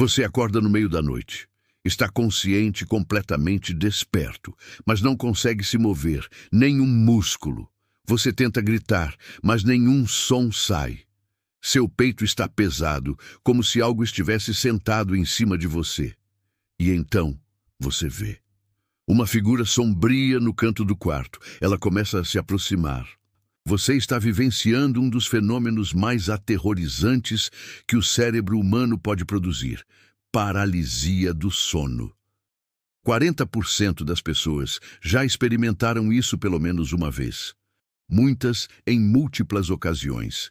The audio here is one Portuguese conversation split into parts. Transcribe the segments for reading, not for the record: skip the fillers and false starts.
Você acorda no meio da noite. Está consciente, completamente desperto, mas não consegue se mover, nenhum músculo. Você tenta gritar, mas nenhum som sai. Seu peito está pesado, como se algo estivesse sentado em cima de você. E então, você vê uma figura sombria no canto do quarto. Ela começa a se aproximar. Você está vivenciando um dos fenômenos mais aterrorizantes que o cérebro humano pode produzir: paralisia do sono. 40% das pessoas já experimentaram isso pelo menos uma vez. Muitas em múltiplas ocasiões.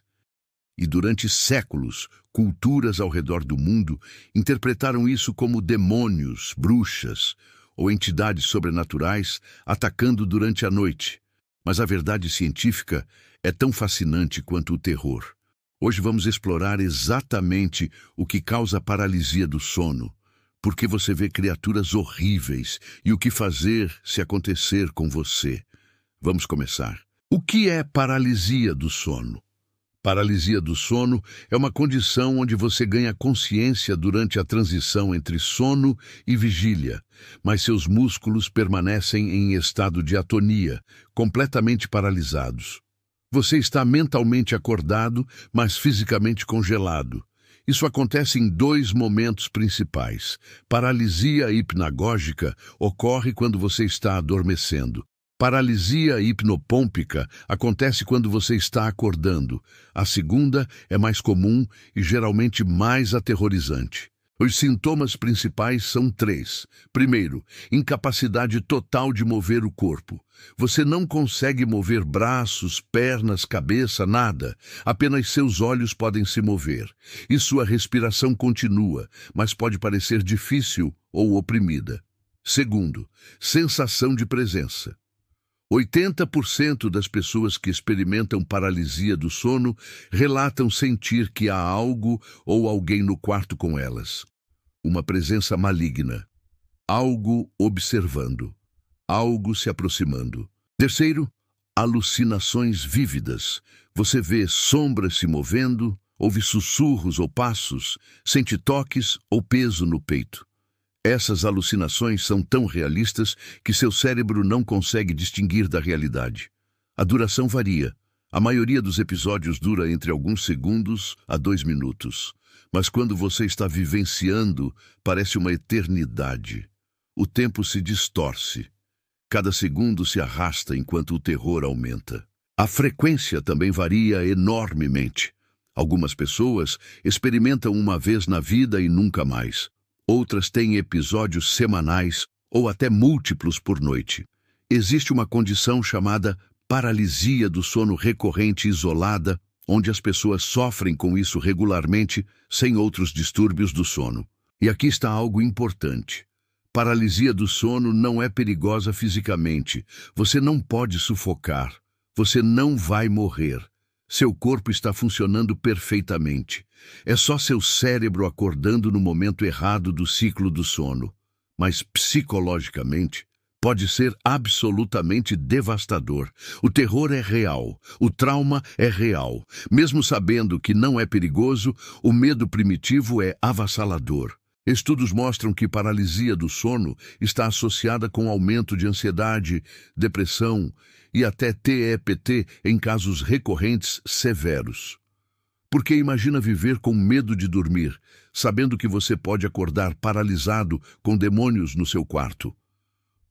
E durante séculos, culturas ao redor do mundo interpretaram isso como demônios, bruxas ou entidades sobrenaturais atacando durante a noite. Mas a verdade científica é tão fascinante quanto o terror. Hoje vamos explorar exatamente o que causa paralisia do sono, por que você vê criaturas horríveis e o que fazer se acontecer com você. Vamos começar. O que é paralisia do sono? Paralisia do sono é uma condição onde você ganha consciência durante a transição entre sono e vigília, mas seus músculos permanecem em estado de atonia, completamente paralisados. Você está mentalmente acordado, mas fisicamente congelado. Isso acontece em dois momentos principais. Paralisia hipnagógica ocorre quando você está adormecendo. Paralisia hipnopômpica acontece quando você está acordando. A segunda é mais comum e geralmente mais aterrorizante. Os sintomas principais são 3. Primeiro, incapacidade total de mover o corpo. Você não consegue mover braços, pernas, cabeça, nada. Apenas seus olhos podem se mover. E sua respiração continua, mas pode parecer difícil ou oprimida. Segundo, sensação de presença. 80% das pessoas que experimentam paralisia do sono relatam sentir que há algo ou alguém no quarto com elas. Uma presença maligna. Algo observando. Algo se aproximando. Terceiro, alucinações vívidas. Você vê sombras se movendo, ouve sussurros ou passos, sente toques ou peso no peito. Essas alucinações são tão realistas que seu cérebro não consegue distinguir da realidade. A duração varia. A maioria dos episódios dura entre alguns segundos a 2 minutos. Mas quando você está vivenciando, parece uma eternidade. O tempo se distorce. Cada segundo se arrasta enquanto o terror aumenta. A frequência também varia enormemente. Algumas pessoas experimentam uma vez na vida e nunca mais. Outras têm episódios semanais ou até múltiplos por noite. Existe uma condição chamada paralisia do sono recorrente isolada, onde as pessoas sofrem com isso regularmente, sem outros distúrbios do sono. E aqui está algo importante. Paralisia do sono não é perigosa fisicamente. Você não pode sufocar. Você não vai morrer. Seu corpo está funcionando perfeitamente. É só seu cérebro acordando no momento errado do ciclo do sono. Mas psicologicamente, pode ser absolutamente devastador. O terror é real. O trauma é real. Mesmo sabendo que não é perigoso, o medo primitivo é avassalador. Estudos mostram que paralisia do sono está associada com aumento de ansiedade, depressão e até TEPT em casos recorrentes severos. Porque imagina viver com medo de dormir, sabendo que você pode acordar paralisado com demônios no seu quarto.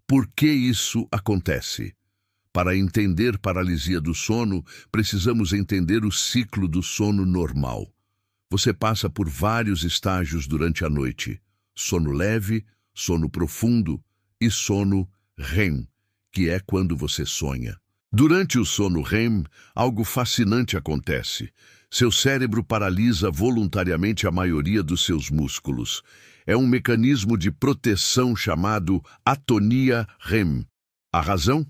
Por que isso acontece? Para entender paralisia do sono, precisamos entender o ciclo do sono normal. Você passa por vários estágios durante a noite: sono leve, sono profundo e sono REM, que é quando você sonha. Durante o sono REM, algo fascinante acontece. Seu cérebro paralisa voluntariamente a maioria dos seus músculos. É um mecanismo de proteção chamado atonia REM. A razão?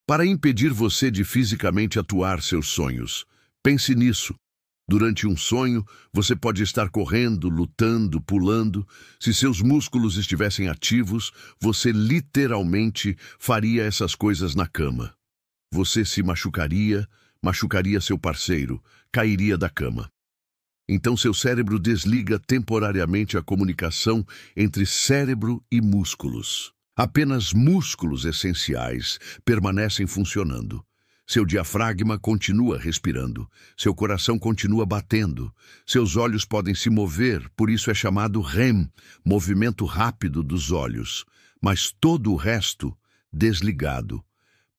Para impedir você de fisicamente atuar seus sonhos. Pense nisso. Durante um sonho, você pode estar correndo, lutando, pulando. Se seus músculos estivessem ativos, você literalmente faria essas coisas na cama. Você se machucaria, machucaria seu parceiro, cairia da cama. Então seu cérebro desliga temporariamente a comunicação entre cérebro e músculos. Apenas músculos essenciais permanecem funcionando. Seu diafragma continua respirando, seu coração continua batendo, seus olhos podem se mover, por isso é chamado REM, movimento rápido dos olhos, mas todo o resto, desligado.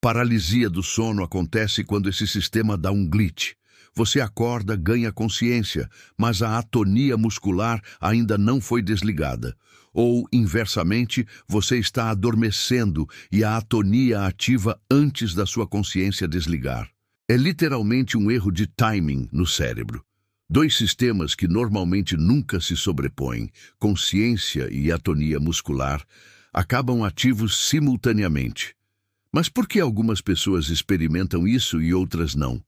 Paralisia do sono acontece quando esse sistema dá um glitch. Você acorda, ganha consciência, mas a atonia muscular ainda não foi desligada. Ou, inversamente, você está adormecendo e a atonia ativa antes da sua consciência desligar. É literalmente um erro de timing no cérebro. Dois sistemas que normalmente nunca se sobrepõem, consciência e atonia muscular, acabam ativos simultaneamente. Mas por que algumas pessoas experimentam isso e outras não?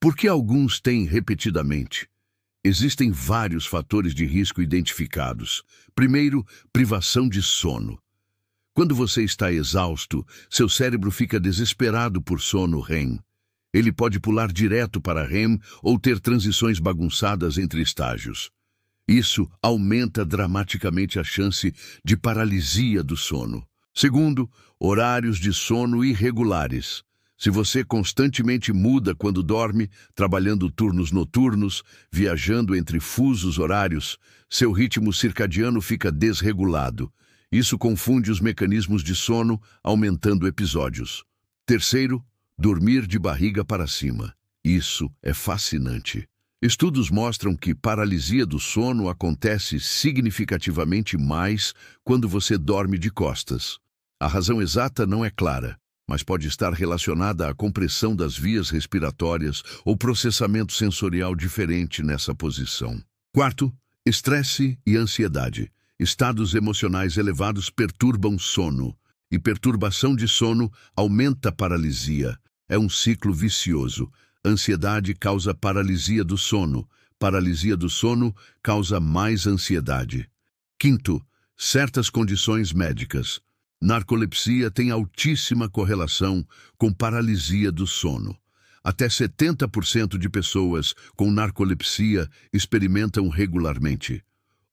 Por que alguns têm repetidamente? Existem vários fatores de risco identificados. Primeiro, privação de sono. Quando você está exausto, seu cérebro fica desesperado por sono REM. Ele pode pular direto para REM ou ter transições bagunçadas entre estágios. Isso aumenta dramaticamente a chance de paralisia do sono. Segundo, horários de sono irregulares. Se você constantemente muda quando dorme, trabalhando turnos noturnos, viajando entre fusos horários, seu ritmo circadiano fica desregulado. Isso confunde os mecanismos de sono, aumentando episódios. Terceiro, dormir de barriga para cima. Isso é fascinante. Estudos mostram que paralisia do sono acontece significativamente mais quando você dorme de costas. A razão exata não é clara, mas pode estar relacionada à compressão das vias respiratórias ou processamento sensorial diferente nessa posição. Quarto, estresse e ansiedade. Estados emocionais elevados perturbam sono, e perturbação de sono aumenta a paralisia. É um ciclo vicioso. Ansiedade causa paralisia do sono. Paralisia do sono causa mais ansiedade. Quinto, certas condições médicas. Narcolepsia tem altíssima correlação com paralisia do sono. Até 70% de pessoas com narcolepsia experimentam regularmente.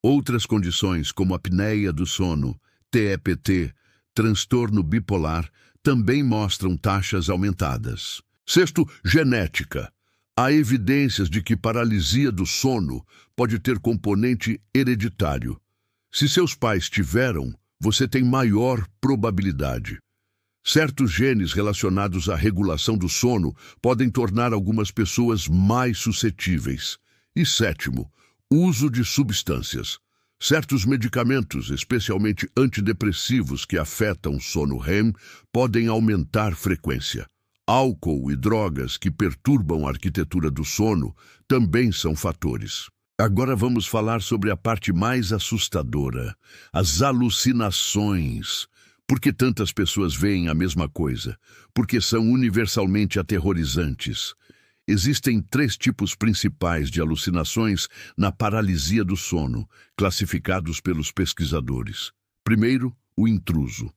Outras condições, como apneia do sono, TEPT, transtorno bipolar, também mostram taxas aumentadas. Sexto, genética. Há evidências de que paralisia do sono pode ter componente hereditário. Se seus pais tiveram, você tem maior probabilidade. Certos genes relacionados à regulação do sono podem tornar algumas pessoas mais suscetíveis. E sétimo, uso de substâncias. Certos medicamentos, especialmente antidepressivos que afetam o sono REM, podem aumentar frequência. Álcool e drogas que perturbam a arquitetura do sono também são fatores. Agora vamos falar sobre a parte mais assustadora, as alucinações. Por que tantas pessoas veem a mesma coisa? Porque são universalmente aterrorizantes. Existem 3 tipos principais de alucinações na paralisia do sono, classificados pelos pesquisadores. Primeiro, o intruso.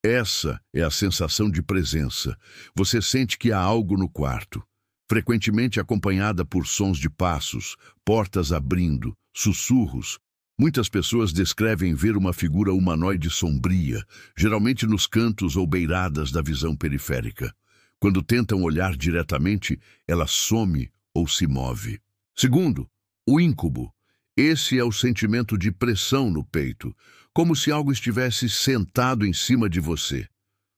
Essa é a sensação de presença. Você sente que há algo no quarto. Frequentemente acompanhada por sons de passos, portas abrindo, sussurros. Muitas pessoas descrevem ver uma figura humanoide sombria, geralmente nos cantos ou beiradas da visão periférica. Quando tentam olhar diretamente, ela some ou se move. Segundo, o íncubo. Esse é o sentimento de pressão no peito, como se algo estivesse sentado em cima de você.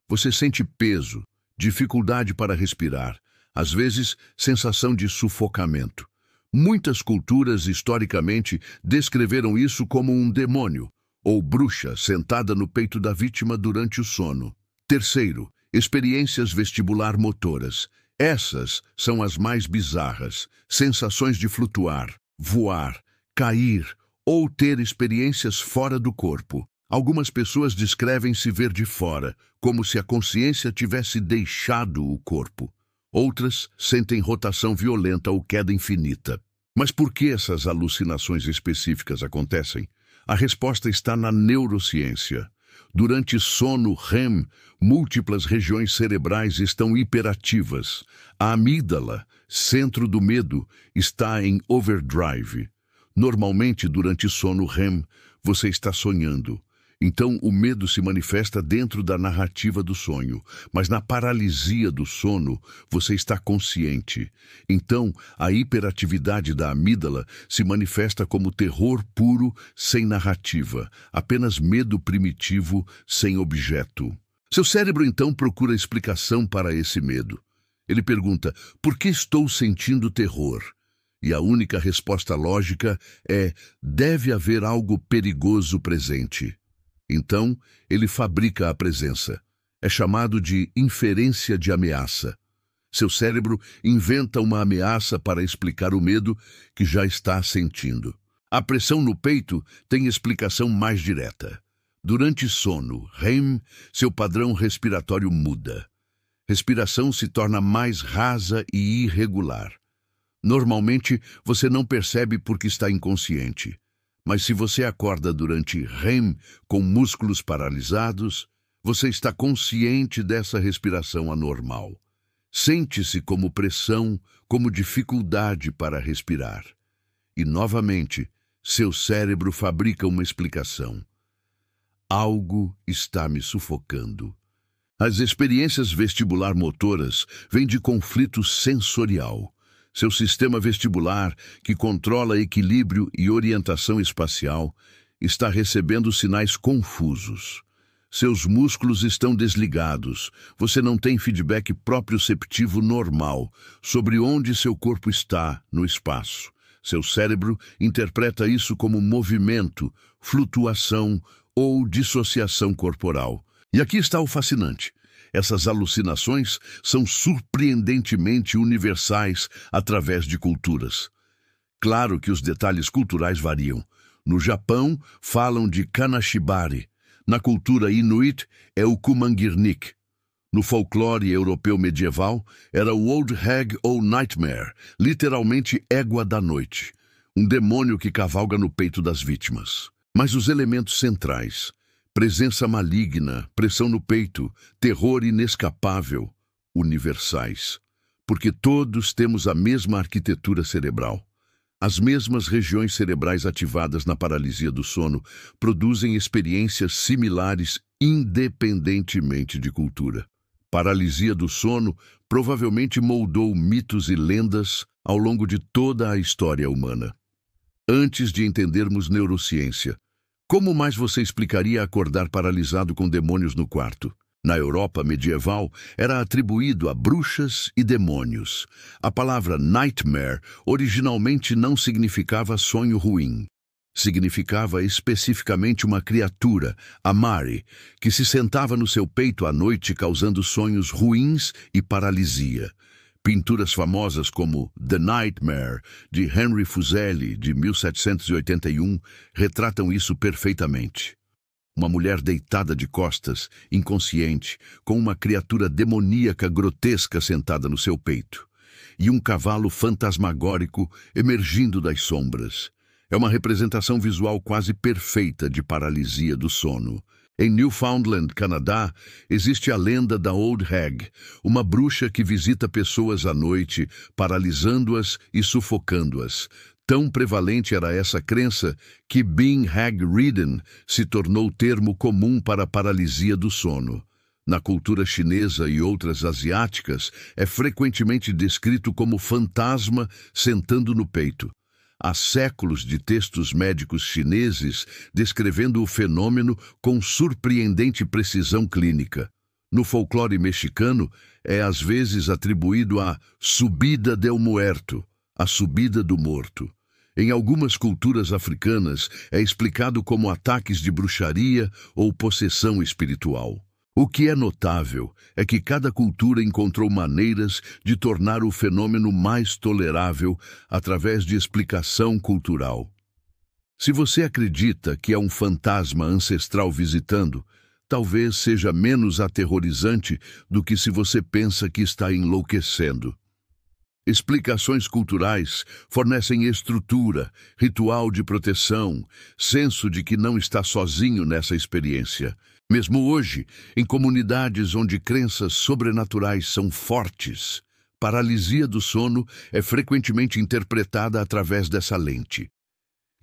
Você sente peso, dificuldade para respirar, às vezes sensação de sufocamento. Muitas culturas, historicamente, descreveram isso como um demônio, ou bruxa sentada no peito da vítima durante o sono. Terceiro, experiências vestibular motoras. Essas são as mais bizarras. Sensações de flutuar, voar, cair ou ter experiências fora do corpo. Algumas pessoas descrevem se ver de fora, como se a consciência tivesse deixado o corpo. Outras sentem rotação violenta ou queda infinita. Mas por que essas alucinações específicas acontecem? A resposta está na neurociência. Durante sono REM, múltiplas regiões cerebrais estão hiperativas. A amígdala, centro do medo, está em overdrive. Normalmente, durante sono REM, você está sonhando. Então, o medo se manifesta dentro da narrativa do sonho, mas na paralisia do sono, você está consciente. Então, a hiperatividade da amígdala se manifesta como terror puro, sem narrativa, apenas medo primitivo, sem objeto. Seu cérebro, então, procura explicação para esse medo. Ele pergunta, por que estou sentindo terror? E a única resposta lógica é, deve haver algo perigoso presente. Então, ele fabrica a presença. É chamado de inferência de ameaça. Seu cérebro inventa uma ameaça para explicar o medo que já está sentindo. A pressão no peito tem explicação mais direta. Durante sono, REM, seu padrão respiratório muda. Respiração se torna mais rasa e irregular. Normalmente, você não percebe porque está inconsciente. Mas se você acorda durante REM com músculos paralisados, você está consciente dessa respiração anormal. Sente-se como pressão, como dificuldade para respirar. E, novamente, seu cérebro fabrica uma explicação. Algo está me sufocando. As experiências vestibular motoras vêm de conflito sensorial. Seu sistema vestibular, que controla equilíbrio e orientação espacial, está recebendo sinais confusos. Seus músculos estão desligados. Você não tem feedback proprioceptivo normal sobre onde seu corpo está no espaço. Seu cérebro interpreta isso como movimento, flutuação ou dissociação corporal. E aqui está o fascinante. Essas alucinações são surpreendentemente universais através de culturas. Claro que os detalhes culturais variam. No Japão, falam de Kanashibari. Na cultura inuit, é o Kumangirnik. No folclore europeu medieval, era o Old Hag ou Nightmare, literalmente égua da noite, um demônio que cavalga no peito das vítimas. Mas os elementos centrais, presença maligna, pressão no peito, terror inescapável, universais. Porque todos temos a mesma arquitetura cerebral. As mesmas regiões cerebrais ativadas na paralisia do sono produzem experiências similares independentemente de cultura. Paralisia do sono provavelmente moldou mitos e lendas ao longo de toda a história humana. Antes de entendermos neurociência, como mais você explicaria acordar paralisado com demônios no quarto? Na Europa medieval, era atribuído a bruxas e demônios. A palavra nightmare originalmente não significava sonho ruim. Significava especificamente uma criatura, a Mari, que se sentava no seu peito à noite causando sonhos ruins e paralisia. Pinturas famosas como The Nightmare, de Henry Fuseli, de 1781, retratam isso perfeitamente. Uma mulher deitada de costas, inconsciente, com uma criatura demoníaca grotesca sentada no seu peito, e um cavalo fantasmagórico emergindo das sombras. É uma representação visual quase perfeita de paralisia do sono. Em Newfoundland, Canadá, existe a lenda da Old Hag, uma bruxa que visita pessoas à noite, paralisando-as e sufocando-as. Tão prevalente era essa crença que being hag-ridden se tornou termo comum para a paralisia do sono. Na cultura chinesa e outras asiáticas, é frequentemente descrito como fantasma sentando no peito. Há séculos de textos médicos chineses descrevendo o fenômeno com surpreendente precisão clínica. No folclore mexicano, é às vezes atribuído a subida del muerto, a subida do morto. Em algumas culturas africanas, é explicado como ataques de bruxaria ou possessão espiritual. O que é notável é que cada cultura encontrou maneiras de tornar o fenômeno mais tolerável através de explicação cultural. Se você acredita que é um fantasma ancestral visitando, talvez seja menos aterrorizante do que se você pensa que está enlouquecendo. Explicações culturais fornecem estrutura, ritual de proteção, senso de que não está sozinho nessa experiência. Mesmo hoje, em comunidades onde crenças sobrenaturais são fortes, paralisia do sono é frequentemente interpretada através dessa lente.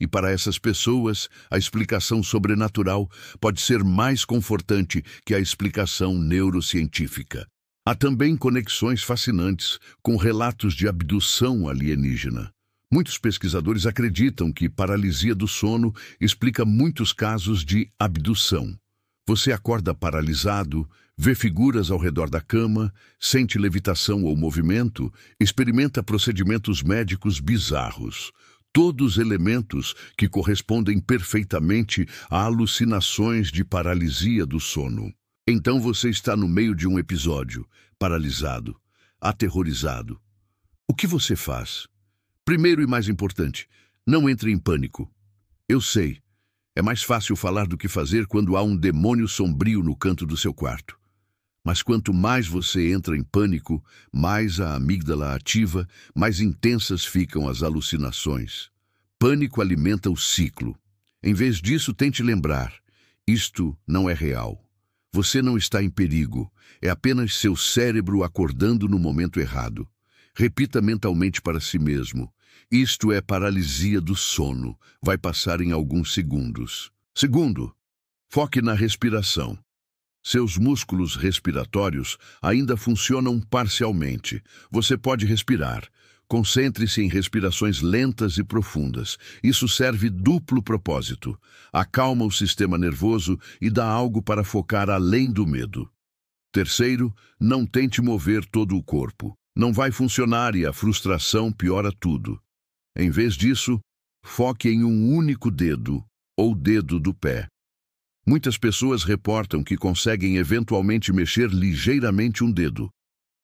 E para essas pessoas, a explicação sobrenatural pode ser mais confortante que a explicação neurocientífica. Há também conexões fascinantes com relatos de abdução alienígena. Muitos pesquisadores acreditam que paralisia do sono explica muitos casos de abdução. Você acorda paralisado, vê figuras ao redor da cama, sente levitação ou movimento, experimenta procedimentos médicos bizarros. Todos elementos que correspondem perfeitamente a alucinações de paralisia do sono. Então você está no meio de um episódio, paralisado, aterrorizado. O que você faz? Primeiro e mais importante, não entre em pânico. Eu sei, é mais fácil falar do que fazer quando há um demônio sombrio no canto do seu quarto. Mas quanto mais você entra em pânico, mais a amígdala ativa, mais intensas ficam as alucinações. Pânico alimenta o ciclo. Em vez disso, tente lembrar, isto não é real. Você não está em perigo, é apenas seu cérebro acordando no momento errado. Repita mentalmente para si mesmo, isto é paralisia do sono, vai passar em alguns segundos. Segundo, foque na respiração. Seus músculos respiratórios ainda funcionam parcialmente. Você pode respirar. Concentre-se em respirações lentas e profundas. Isso serve duplo propósito. Acalma o sistema nervoso e dá algo para focar além do medo. Terceiro, não tente mover todo o corpo. Não vai funcionar e a frustração piora tudo. Em vez disso, foque em um único dedo, ou dedo do pé. Muitas pessoas reportam que conseguem eventualmente mexer ligeiramente um dedo.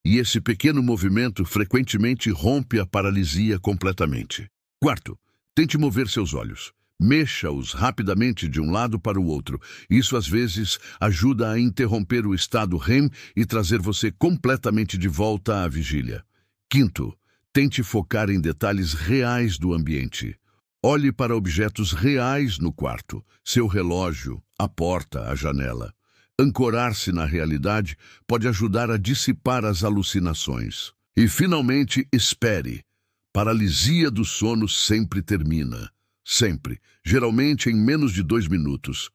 E esse pequeno movimento frequentemente rompe a paralisia completamente. Quarto, tente mover seus olhos. Mexa-os rapidamente de um lado para o outro. Isso, às vezes, ajuda a interromper o estado REM e trazer você completamente de volta à vigília. Quinto, tente focar em detalhes reais do ambiente. Olhe para objetos reais no quarto, seu relógio, a porta, a janela. Ancorar-se na realidade pode ajudar a dissipar as alucinações. E, finalmente, espere. Paralisia do sono sempre termina. Sempre. Geralmente em menos de 2 minutos.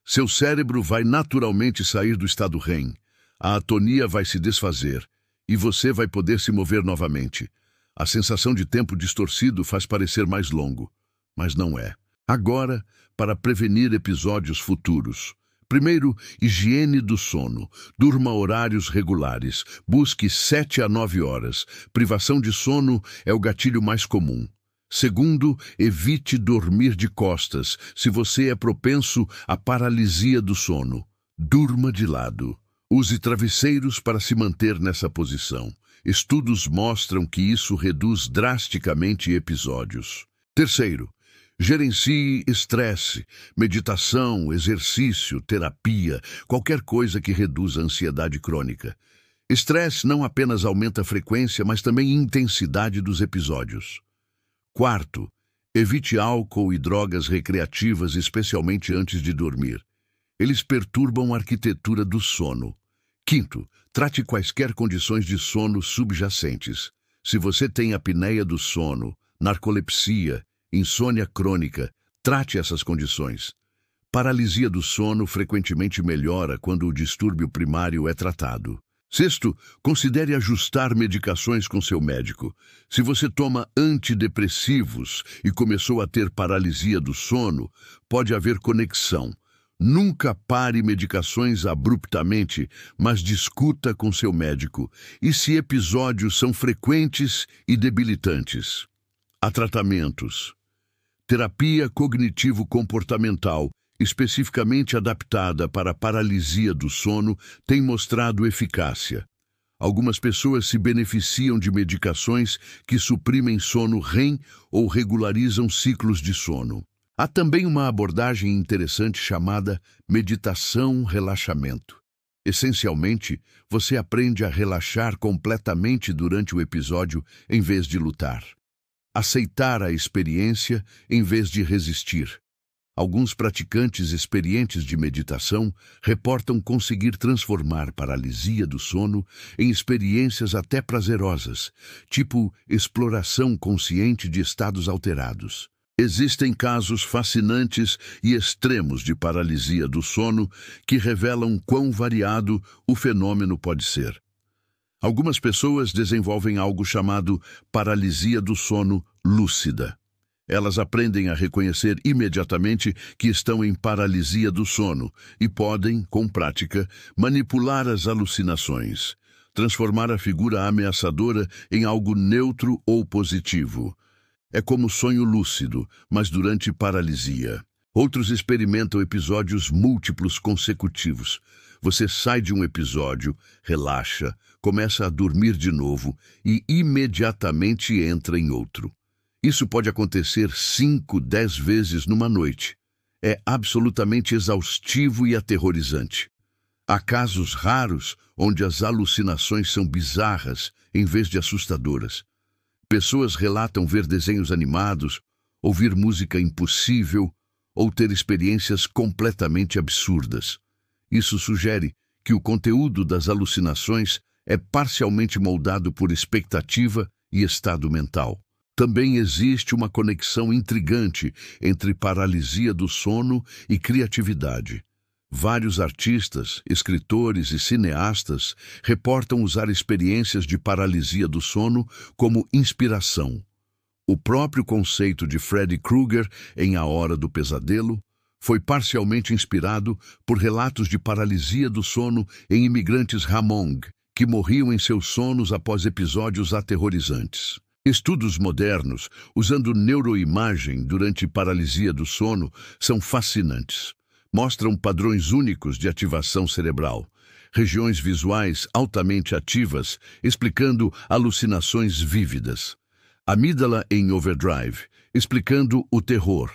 Seu cérebro vai naturalmente sair do estado REM. A atonia vai se desfazer. E você vai poder se mover novamente. A sensação de tempo distorcido faz parecer mais longo. Mas não é. Agora, para prevenir episódios futuros. Primeiro, higiene do sono. Durma horários regulares. Busque 7 a 9 horas. Privação de sono é o gatilho mais comum. Segundo, evite dormir de costas, se você é propenso à paralisia do sono. Durma de lado. Use travesseiros para se manter nessa posição. Estudos mostram que isso reduz drasticamente episódios. Terceiro, gerencie estresse, meditação, exercício, terapia, qualquer coisa que reduza a ansiedade crônica. Estresse não apenas aumenta a frequência, mas também a intensidade dos episódios. Quarto, evite álcool e drogas recreativas, especialmente antes de dormir. Eles perturbam a arquitetura do sono. Quinto, trate quaisquer condições de sono subjacentes. Se você tem apneia do sono, narcolepsia, insônia crônica, trate essas condições. Paralisia do sono frequentemente melhora quando o distúrbio primário é tratado. Sexto, considere ajustar medicações com seu médico. Se você toma antidepressivos e começou a ter paralisia do sono, pode haver conexão. Nunca pare medicações abruptamente, mas discuta com seu médico. E se episódios são frequentes e debilitantes? Há tratamentos. Terapia cognitivo-comportamental, especificamente adaptada para a paralisia do sono, tem mostrado eficácia. Algumas pessoas se beneficiam de medicações que suprimem sono REM ou regularizam ciclos de sono. Há também uma abordagem interessante chamada meditação-relaxamento. Essencialmente, você aprende a relaxar completamente durante o episódio em vez de lutar. Aceitar a experiência em vez de resistir. Alguns praticantes experientes de meditação reportam conseguir transformar paralisia do sono em experiências até prazerosas, tipo exploração consciente de estados alterados. Existem casos fascinantes e extremos de paralisia do sono que revelam quão variado o fenômeno pode ser. Algumas pessoas desenvolvem algo chamado paralisia do sono lúcida. Elas aprendem a reconhecer imediatamente que estão em paralisia do sono e podem, com prática, manipular as alucinações, transformar a figura ameaçadora em algo neutro ou positivo. É como sonho lúcido, mas durante paralisia. Outros experimentam episódios múltiplos consecutivos. Você sai de um episódio, relaxa, começa a dormir de novo e imediatamente entra em outro. Isso pode acontecer 5, 10 vezes numa noite. É absolutamente exaustivo e aterrorizante. Há casos raros onde as alucinações são bizarras em vez de assustadoras. Pessoas relatam ver desenhos animados, ouvir música impossível ou ter experiências completamente absurdas. Isso sugere que o conteúdo das alucinações é parcialmente moldado por expectativa e estado mental. Também existe uma conexão intrigante entre paralisia do sono e criatividade. Vários artistas, escritores e cineastas reportam usar experiências de paralisia do sono como inspiração. O próprio conceito de Freddy Krueger em A Hora do Pesadelo foi parcialmente inspirado por relatos de paralisia do sono em imigrantes Hmong, que morriam em seus sonos após episódios aterrorizantes. Estudos modernos, usando neuroimagem durante paralisia do sono, são fascinantes. Mostram padrões únicos de ativação cerebral, regiões visuais altamente ativas, explicando alucinações vívidas. Amígdala em overdrive, explicando o terror.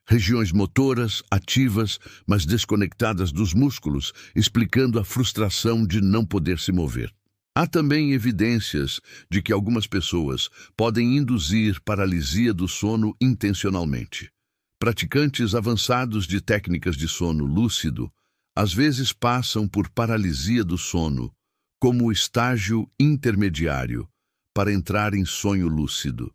Regiões motoras ativas, mas desconectadas dos músculos, explicando a frustração de não poder se mover. Há também evidências de que algumas pessoas podem induzir paralisia do sono intencionalmente. Praticantes avançados de técnicas de sono lúcido às vezes passam por paralisia do sono como o estágio intermediário para entrar em sonho lúcido.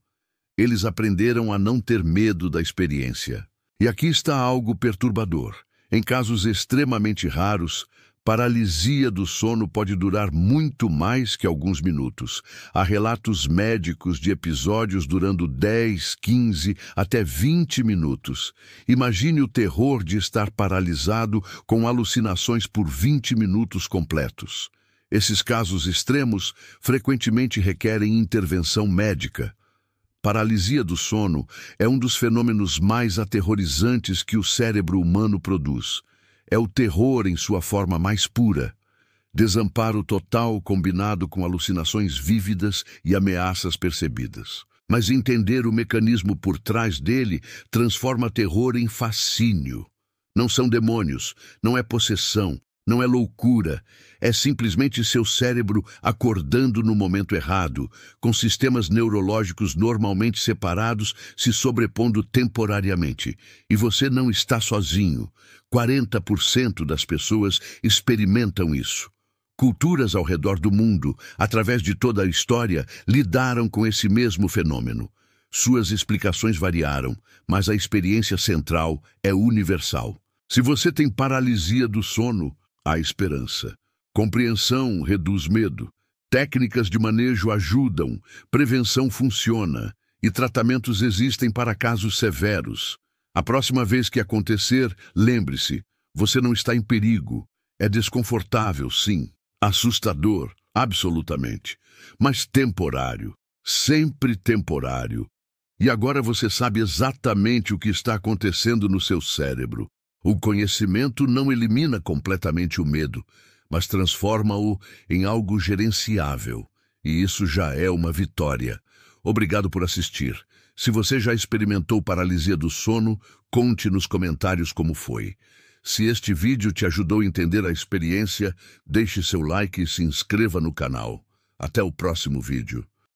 Eles aprenderam a não ter medo da experiência. E aqui está algo perturbador. Em casos extremamente raros, paralisia do sono pode durar muito mais que alguns minutos. Há relatos médicos de episódios durando 10, 15, até 20 minutos. Imagine o terror de estar paralisado com alucinações por 20 minutos completos. Esses casos extremos frequentemente requerem intervenção médica. Paralisia do sono é um dos fenômenos mais aterrorizantes que o cérebro humano produz. É o terror em sua forma mais pura. Desamparo total combinado com alucinações vívidas e ameaças percebidas. Mas entender o mecanismo por trás dele transforma terror em fascínio. Não são demônios, não é possessão, não é loucura. É simplesmente seu cérebro acordando no momento errado, com sistemas neurológicos normalmente separados se sobrepondo temporariamente. E você não está sozinho. 40% das pessoas experimentam isso. Culturas ao redor do mundo, através de toda a história, lidaram com esse mesmo fenômeno. Suas explicações variaram, mas a experiência central é universal. Se você tem paralisia do sono, há esperança. Compreensão reduz medo. Técnicas de manejo ajudam, prevenção funciona e tratamentos existem para casos severos. A próxima vez que acontecer, lembre-se, você não está em perigo. É desconfortável, sim. Assustador, absolutamente. Mas temporário. Sempre temporário. E agora você sabe exatamente o que está acontecendo no seu cérebro. O conhecimento não elimina completamente o medo, mas transforma-o em algo gerenciável. E isso já é uma vitória. Obrigado por assistir. Se você já experimentou paralisia do sono, conte nos comentários como foi. Se este vídeo te ajudou a entender a experiência, deixe seu like e se inscreva no canal. Até o próximo vídeo.